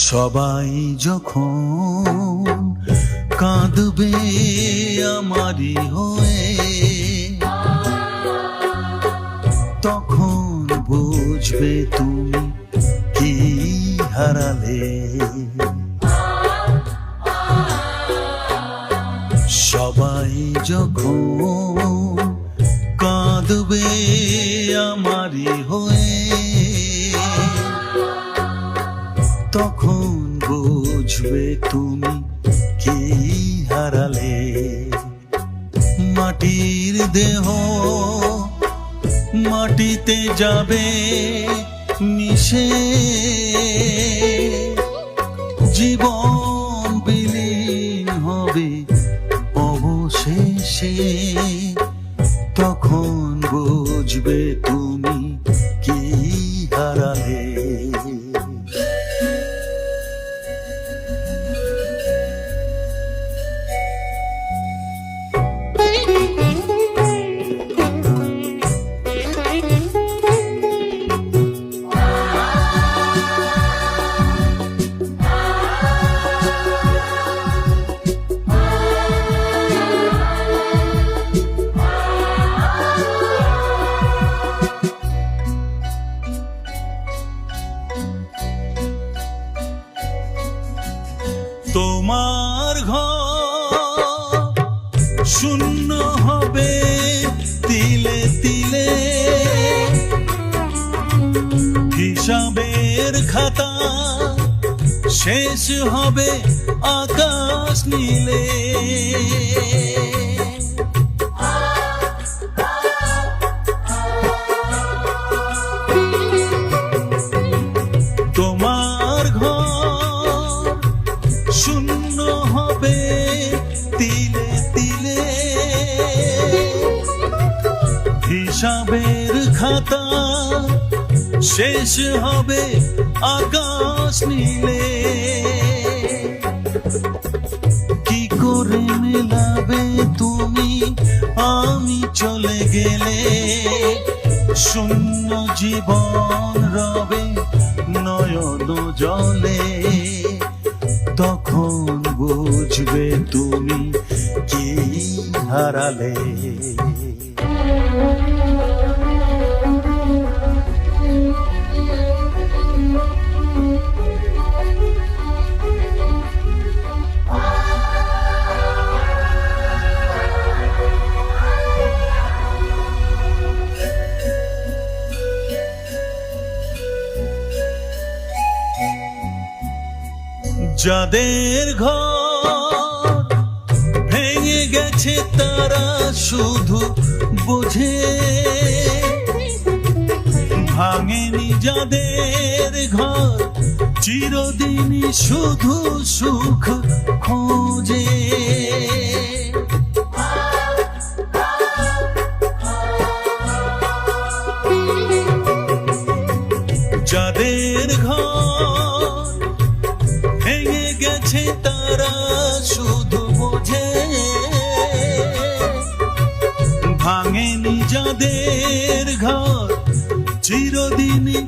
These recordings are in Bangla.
সবাই যখন কাঁদবে আমারই হয়ে, তখন বুঝবে তুমি কি হারালে। সবাই যখন কাঁদবে আমারই হয়ে, তখন বুঝবে তুমি কি হারালে। মাটির দেহ মাটিতে যাবে মিশে, জীবন বিলীন হবে অবশেষে, তখন বুঝবে তুমি কি হারালে। তোমার ঘর শূন্য হবে তিলে তিলে, হিসাবের খাতা শেষ হবে আকাশ নীলে। তোমার ঘর শূন্য হবে তিলে তিলে, হিসাবের খাতা শেষ হবে আকাশ নীলে। কি করে মেলাবে তুমি আমি চলে গেলে, শূন্য জীবন রবে নয়ন জলে, তখন বুঝবে তুমি কি হারালে। যাদের ঘর ভেঙে গেছে তারা শুধু বোঝে, ভাঙেনি যাদের ঘর চিরদিনই শুধু সুখ খোঁজে। যাদের ঘর ভেঙে গেছে তারা শুধু বোঝে, ভাঙেনি যাদের ঘর চিরদিনই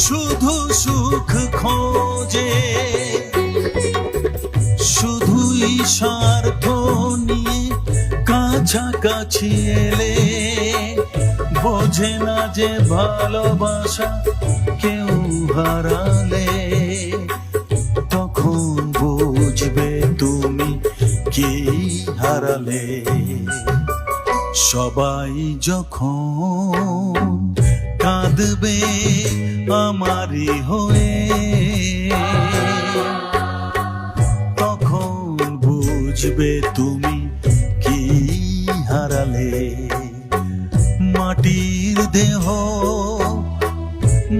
শুধু সুখ খোঁজে। শুধুই স্বার্থ নিয়ে কাছাকাছি এলে, বোঝে না যে ভালোবাসা কেউ হারালে, তখন বুঝবে তুমি কি হারালে। সবাই যখন কাঁদবে আমারই হয়ে, তখন বুঝবে তুমি কি হারালে। মাটির দেহ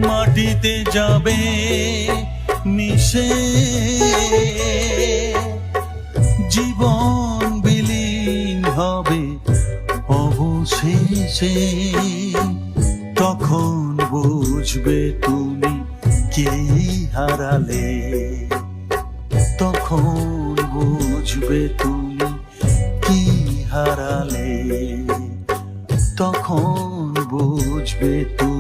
মাটিতে যাবে মিশে, জীবন বিলীন হবে অবশেষে, তখন বুঝবে তুমি কি হারালে। তখন বুঝবে তুমি কি হারালে, তখন বুঝবে তুমি